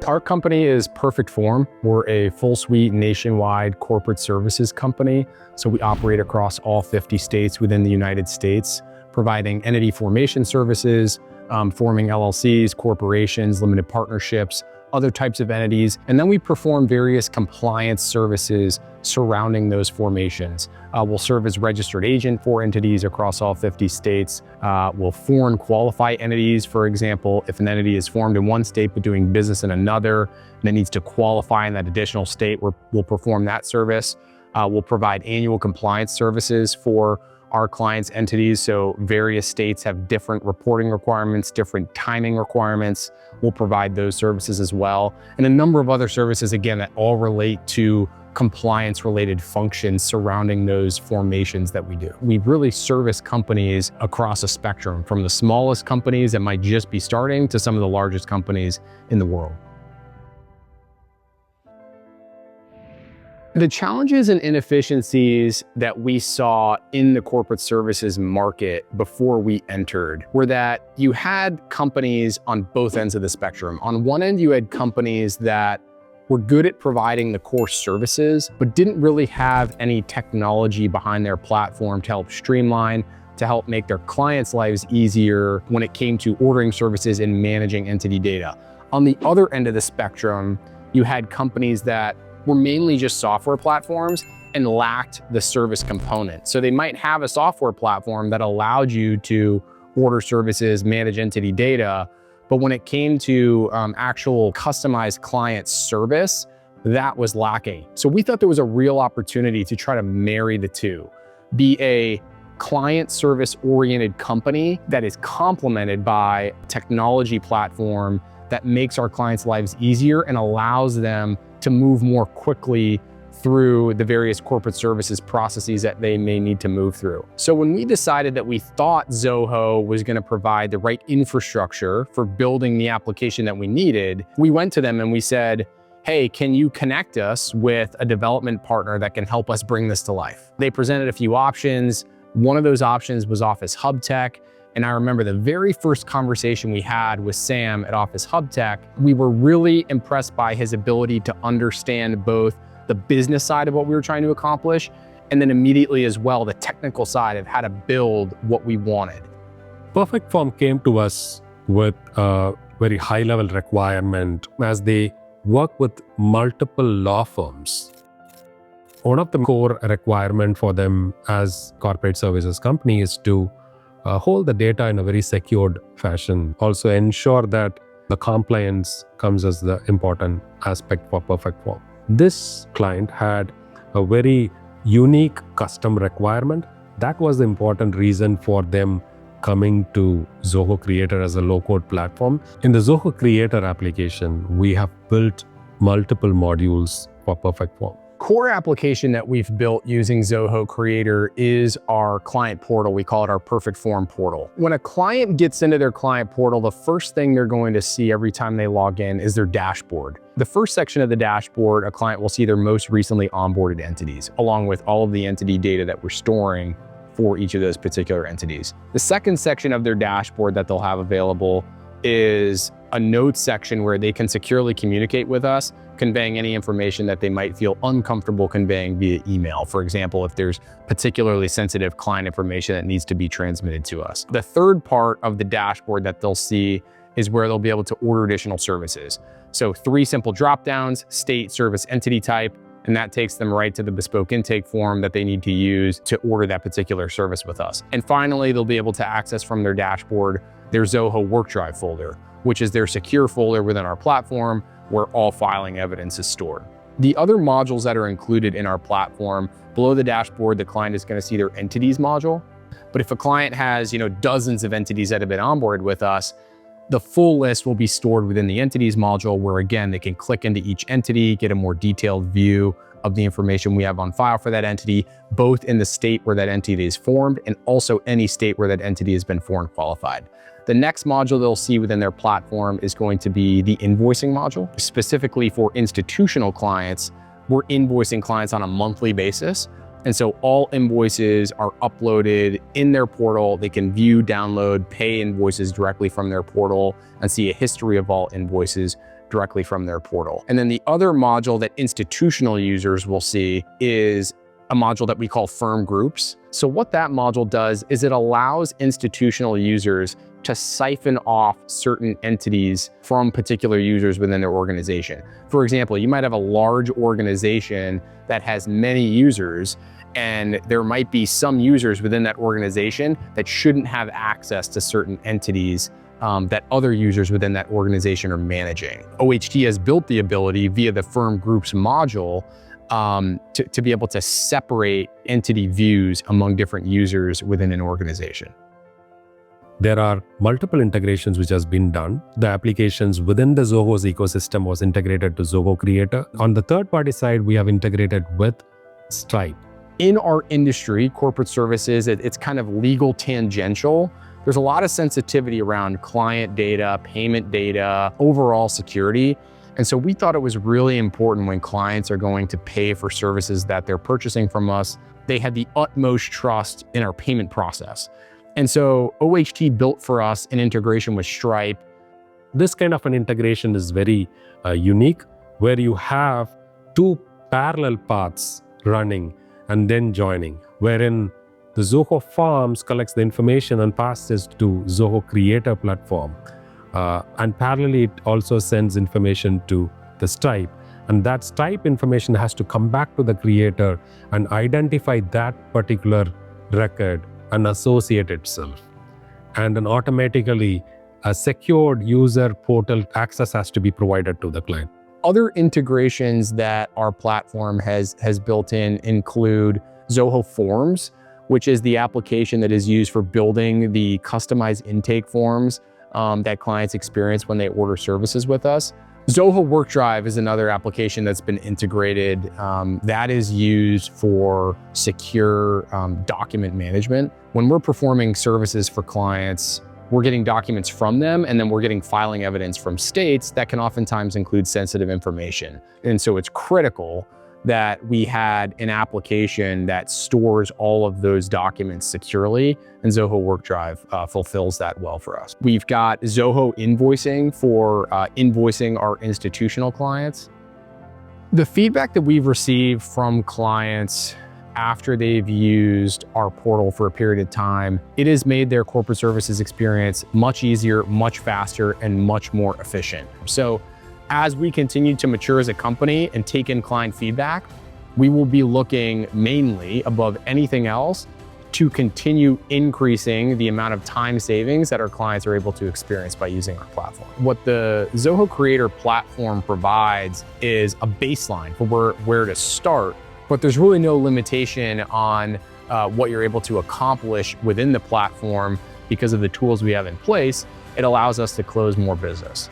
Our company is Perfect Form. We're a full suite nationwide corporate services company. So we operate across all 50 states within the United States, providing entity formation services, forming LLCs, corporations, limited partnerships, other types of entities. And then we perform various compliance services surrounding those formations. We'll serve as registered agent for entities across all 50 states. We'll foreign qualify entities. For example, if an entity is formed in one state but doing business in another, and it needs to qualify in that additional state, we'll perform that service. We'll provide annual compliance services for our clients' entities. So various states have different reporting requirements, different timing requirements. We'll provide those services as well. And a number of other services, again, that all relate to compliance-related functions surrounding those formations that we do. We really service companies across a spectrum, from the smallest companies that might just be starting to some of the largest companies in the world. The challenges and inefficiencies that we saw in the corporate services market before we entered were that you had companies on both ends of the spectrum. On one end, you had companies that were good at providing the core services, but didn't really have any technology behind their platform to help streamline, to help make their clients' lives easier when it came to ordering services and managing entity data. On the other end of the spectrum, you had companies that were mainly just software platforms and lacked the service component. So they might have a software platform that allowed you to order services, manage entity data, but when it came to actual customized client service, that was lacking. So we thought there was a real opportunity to try to marry the two, be a client service oriented company that is complemented by a technology platform that makes our clients' lives easier and allows them to move more quickly through the various corporate services processes that they may need to move through. So when we decided that we thought Zoho was going to provide the right infrastructure for building the application that we needed, we went to them and we said, hey, can you connect us with a development partner that can help us bring this to life? They presented a few options. One of those options was Office Hub Tech. And I remember the very first conversation we had with Sam at Office Hub Tech, we were really impressed by his ability to understand both the business side of what we were trying to accomplish, and then immediately as well, the technical side of how to build what we wanted. Perfect Form came to us with a very high-level requirement as they work with multiple law firms. One of the core requirements for them as corporate services company is to hold the data in a very secured fashion. Also ensure that the compliance comes as the important aspect for Perfect Form. This client had a very unique custom requirement. That was the important reason for them coming to Zoho Creator as a low-code platform. In the Zoho Creator application, we have built multiple modules for Perfect Form. Core application that we've built using Zoho Creator is our client portal. We call it our Perfect Form portal. When a client gets into their client portal, the first thing they're going to see every time they log in is their dashboard. The first section of the dashboard, a client will see their most recently onboarded entities, along with all of the entity data that we're storing for each of those particular entities. The second section of their dashboard that they'll have available is a notes section where they can securely communicate with us, conveying any information that they might feel uncomfortable conveying via email. For example, if there's particularly sensitive client information that needs to be transmitted to us. The third part of the dashboard that they'll see is where they'll be able to order additional services. So 3 simple drop-downs: state, service, entity type, and that takes them right to the bespoke intake form that they need to use to order that particular service with us. And finally, they'll be able to access from their dashboard their Zoho Work Drive folder, which is their secure folder within our platform where all filing evidence is stored. The other modules that are included in our platform, below the dashboard, the client is going to see their entities module. But if a client has, dozens of entities that have been onboarded with us, the full list will be stored within the entities module, where again, they can click into each entity, get a more detailed view of the information we have on file for that entity, both in the state where that entity is formed and also any state where that entity has been foreign qualified. The next module they'll see within their platform is going to be the invoicing module. Specifically for institutional clients, we're invoicing clients on a monthly basis. And so all invoices are uploaded in their portal. They can view, download, pay invoices directly from their portal and see a history of all invoices directly from their portal. And then the other module that institutional users will see is a module that we call firm groups. So what that module does is it allows institutional users to siphon off certain entities from particular users within their organization. For example, you might have a large organization that has many users, and there might be some users within that organization that shouldn't have access to certain entities that other users within that organization are managing. OHT has built the ability via the firm groups module to be able to separate entity views among different users within an organization. There are multiple integrations which has been done. The applications within the Zoho's ecosystem was integrated to Zoho Creator. On the third-party side, we have integrated with Stripe. In our industry, corporate services, it's kind of legal tangential. There's a lot of sensitivity around client data, payment data, overall security. And so we thought it was really important when clients are going to pay for services that they're purchasing from us, they had the utmost trust in our payment process. And so OHT built for us an integration with Stripe. This kind of an integration is very unique, where you have two parallel paths running and then joining, wherein the Zoho Forms collects the information and passes to Zoho Creator platform. And parallelly, it also sends information to the Stripe. And that Stripe information has to come back to the creator and identify that particular record and associate itself. And then automatically, a secured user portal access has to be provided to the client. Other integrations that our platform has built in include Zoho Forms, which is the application that is used for building the customized intake forms that clients experience when they order services with us. Zoho WorkDrive is another application that's been integrated that is used for secure document management. When we're performing services for clients, we're getting documents from them, and then we're getting filing evidence from states that can oftentimes include sensitive information. And so it's critical that we had an application that stores all of those documents securely, and Zoho WorkDrive fulfills that well for us. We've got Zoho Invoicing for invoicing our institutional clients. The feedback that we've received from clients after they've used our portal for a period of time, it has made their corporate services experience much easier, much faster, and much more efficient. So as we continue to mature as a company and take in client feedback, we will be looking mainly above anything else to continue increasing the amount of time savings that our clients are able to experience by using our platform. What the Zoho Creator platform provides is a baseline for where to start, but there's really no limitation on what you're able to accomplish within the platform because of the tools we have in place. It allows us to close more business.